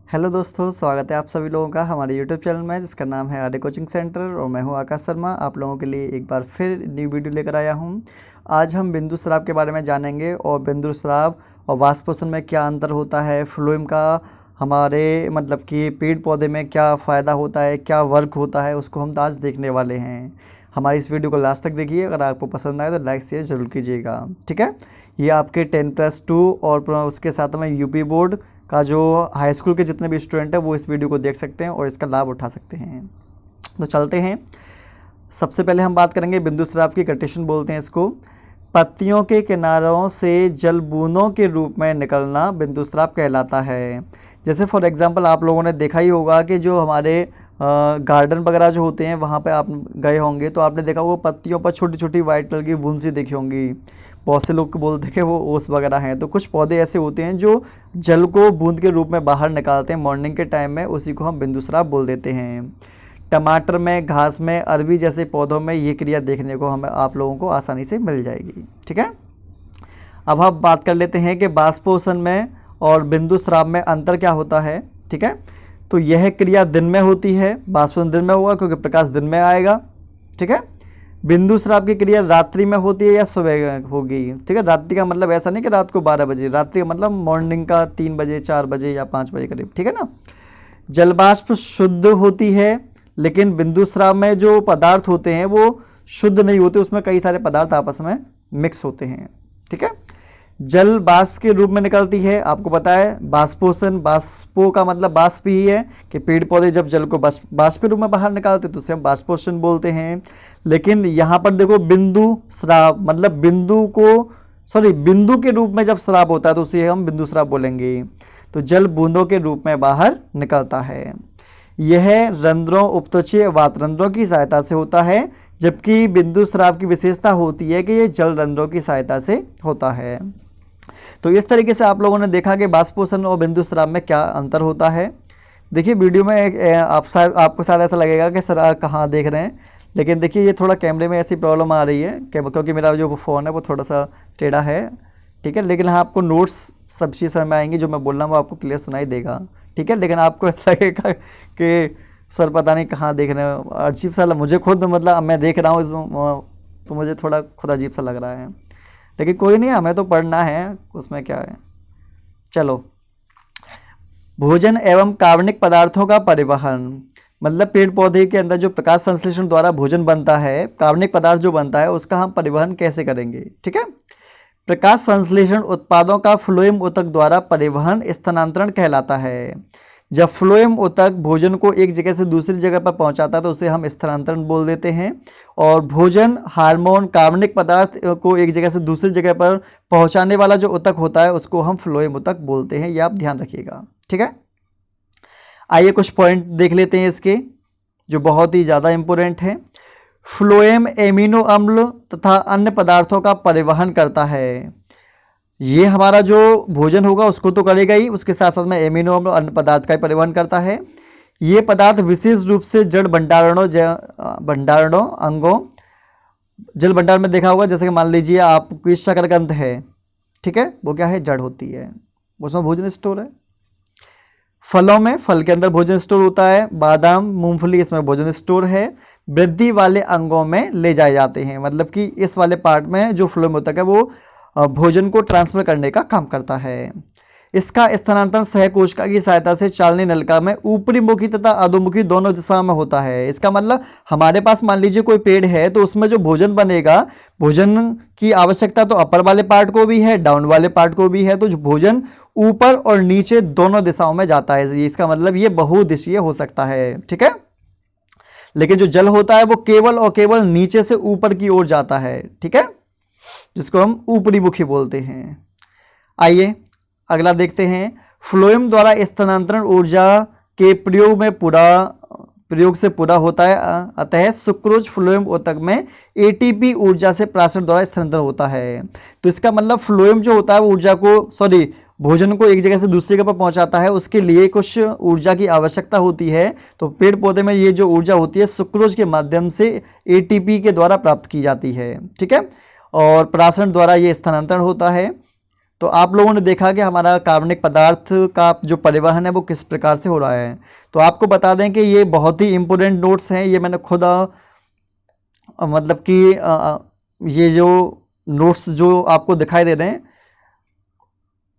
Hello दोस्तों, स्वागत है आप सभी लोगों का हमारे यूट्यूब चैनल में जिसका नाम है आर्य कोचिंग सेंटर और मैं हूं आकाश शर्मा। आप लोगों के लिए एक बार फिर न्यू वीडियो लेकर आया हूं। आज हम बिंदु स्राव के बारे में जानेंगे और बिंदु स्राव और वाष्पोषण में क्या अंतर होता है, फ्लोएम का हमारे मतलब कि पेड़ पौधे में क्या फ़ायदा होता है, क्या वर्क होता है, उसको हम आज देखने वाले हैं। हमारी इस वीडियो को लास्ट तक देखिए। अगर आपको पसंद आए तो लाइक शेयर ज़रूर कीजिएगा, ठीक है। ये आपके 10+2 और उसके साथ में यूपी बोर्ड का जो हाई स्कूल के जितने भी स्टूडेंट हैं वो इस वीडियो को देख सकते हैं और इसका लाभ उठा सकते हैं। तो चलते हैं। सबसे पहले हम बात करेंगे बिंदु स्राव की। कटिशन बोलते हैं इसको। पत्तियों के किनारों से जल बूंदों के रूप में निकलना बिंदु स्राव कहलाता है। जैसे फॉर एग्जांपल आप लोगों ने देखा ही होगा कि जो हमारे गार्डन वगैरह जो होते हैं वहाँ पे आप गए होंगे तो आपने देखा होगा पत्तियों पर छोटी छोटी वाइट कलर की बूंद सी देखी होंगी। बहुत से लोग बोलते हैं कि वो ओस वगैरह हैं। तो कुछ पौधे ऐसे होते हैं जो जल को बूंद के रूप में बाहर निकालते हैं मॉर्निंग के टाइम में, उसी को हम बिंदु स्राव बोल देते हैं। टमाटर में, घास में, अरबी जैसे पौधों में ये क्रिया देखने को हमें आप लोगों को आसानी से मिल जाएगी, ठीक है। अब हम बात कर लेते हैं कि बाष्पोषण में और बिंदु स्राव में अंतर क्या होता है, ठीक है। तो यह क्रिया दिन में होती है, बाष्पोषण दिन में होगा क्योंकि प्रकाश दिन में आएगा, ठीक है। बिंदु स्राव की क्रिया रात्रि में होती है या सुबह होगी, ठीक है। रात्रि का मतलब ऐसा नहीं कि रात को 12 बजे, रात्रि का मतलब मॉर्निंग का 3 बजे, 4 बजे या 5 बजे करीब, ठीक है ना। जलवाष्प शुद्ध होती है, लेकिन बिंदु स्राव में जो पदार्थ होते हैं वो शुद्ध नहीं होते, उसमें कई सारे पदार्थ आपस में मिक्स होते हैं, ठीक है। जल बाष्प के रूप में निकलती है। आपको पता है बाष्पोषण, बाष्पो का मतलब बाष्प ही है कि पेड़ पौधे जब जल को बाष्प के रूप में बाहर निकालते तो उसे हम बाष्पोषण बोलते हैं। लेकिन यहाँ पर देखो बिंदु स्राव मतलब बिंदु के रूप में जब स्राव होता है तो उसे हम बिंदु स्राव बोलेंगे। तो जल बूंदों के रूप में बाहर निकलता है। यह रंध्रों, उपत्वचीय वातरंध्रों की सहायता से होता है, जबकि बिंदु स्राव की विशेषता होती है कि यह जल रंध्रों की सहायता से होता है। तो इस तरीके से आप लोगों ने देखा कि बाष्पोषण और बिंदु स्राव में क्या अंतर होता है। देखिए वीडियो में आपको शायद ऐसा लगेगा कि सर कहाँ देख रहे हैं, लेकिन देखिए ये थोड़ा कैमरे में ऐसी प्रॉब्लम आ रही है क्योंकि मेरा जो फ़ोन है वो थोड़ा सा टेढ़ा है, ठीक है। लेकिन हाँ, आपको नोट्स सब चीज़ समझ में आएंगी, जो मैं बोल रहा हूँ वो आपको क्लियर सुनाई देगा, ठीक है। लेकिन आपको ऐसा लगेगा कि सर पता नहीं कहाँ देख रहे हैं, अजीब सा मुझे खुद मतलब मैं देख रहा हूँ इसमें तो मुझे थोड़ा खुद अजीब सा लग रहा है, लेकिन कोई नहीं, हमें तो पढ़ना है, उसमें क्या है। चलो, भोजन एवं कार्बनिक पदार्थों का परिवहन मतलब पेड़ पौधे के अंदर जो प्रकाश संश्लेषण द्वारा भोजन बनता है, कार्बनिक पदार्थ जो बनता है उसका हम परिवहन कैसे करेंगे, ठीक है। प्रकाश संश्लेषण उत्पादों का फ्लोएम ऊतक द्वारा परिवहन स्थानांतरण कहलाता है। जब फ्लोएम ऊतक भोजन को एक जगह से दूसरी जगह पर पहुंचाता है तो उसे हम स्थानांतरण बोल देते हैं। और भोजन, हार्मोन, कार्बनिक पदार्थ को एक जगह से दूसरी जगह पर पहुंचाने वाला जो ऊतक होता है उसको हम फ्लोएम ऊतक बोलते हैं। ये आप ध्यान रखिएगा, ठीक है। आइए कुछ पॉइंट देख लेते हैं इसके जो बहुत ही ज़्यादा इम्पोर्टेंट हैं। फ्लोएम एमिनो अम्ल तथा अन्य पदार्थों का परिवहन करता है। ये हमारा जो भोजन होगा उसको तो करेगा ही, उसके साथ साथ में एमिनो अम्ल अन्य पदार्थ का परिवहन करता है। ये पदार्थ विशेष रूप से जड़ भंडारणों अंगों, जल भंडार में देखा होगा, जैसे कि मान लीजिए आपकी शकरकंद है, ठीक है, वो क्या है, जड़ होती है, उसमें भोजन स्टोर है। फलों में, फल के अंदर भोजन स्टोर होता है। बादाम, मूंगफली, इसमें भोजन स्टोर है। वृद्धि वाले अंगों में ले जाए जाते हैं, मतलब कि इस वाले पार्ट में जो फ्लोएम ऊतक है वो भोजन को ट्रांसफर करने का काम करता है। इसका स्थानांतरण सहकोशिका की सहायता से चालनी नलिका में ऊपरी मुखी तथा अधोमुखी दोनों दिशाओं में होता है। इसका मतलब हमारे पास मान लीजिए कोई पेड़ है तो उसमें जो भोजन बनेगा, भोजन की आवश्यकता तो अपर वाले पार्ट को भी है, डाउन वाले पार्ट को भी है। तो जो भोजन ऊपर और नीचे दोनों दिशाओं में जाता है, इसका मतलब ये बहुदिशीय हो सकता है, ठीक है। लेकिन जो जल होता है वो केवल और केवल नीचे से ऊपर की ओर जाता है, ठीक है, जिसको हम ऊपरी मुखी बोलते हैं। आइए अगला देखते हैं। फ्लोएम द्वारा स्थानांतरण ऊर्जा के प्रयोग से पूरा होता है, अतः सुक्रोज फ्लोएम ऊतक में एटीपी ऊर्जा से प्राशन द्वारा स्थानांतरण होता है। तो इसका मतलब फ्लोएम जो होता है वो ऊर्जा को भोजन को एक जगह से दूसरी जगह पर पहुंचाता है, उसके लिए कुछ ऊर्जा की आवश्यकता होती है। तो पेड़ पौधे में ये जो ऊर्जा होती है सुक्रोज के माध्यम से एटीपी के द्वारा प्राप्त की जाती है, ठीक है, और प्राशन द्वारा ये स्थानांतरण होता है। तो आप लोगों ने देखा कि हमारा कार्बनिक पदार्थ का जो परिवहन है वो किस प्रकार से हो रहा है। तो आपको बता दें कि ये बहुत ही इम्पोर्टेंट नोट्स हैं, ये मैंने खुद मतलब कि ये जो नोट्स जो आपको दिखाई दे रहे हैं,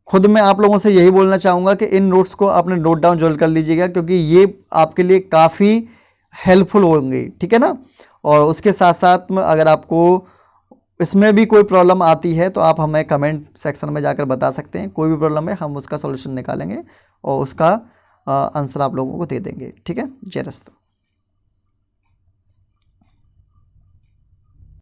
खुद मैं आप लोगों से यही बोलना चाहूँगा कि इन नोट्स को आपने नोट डाउन जरूर कर लीजिएगा, क्योंकि ये आपके लिए काफ़ी हेल्पफुल होंगे, ठीक है ना। और उसके साथ साथ में अगर आपको इसमें भी कोई प्रॉब्लम आती है तो आप हमें कमेंट सेक्शन में जाकर बता सकते हैं, कोई भी प्रॉब्लम है हम उसका सॉल्यूशन निकालेंगे और उसका आंसर आप लोगों को दे देंगे, ठीक है। जय रस्त।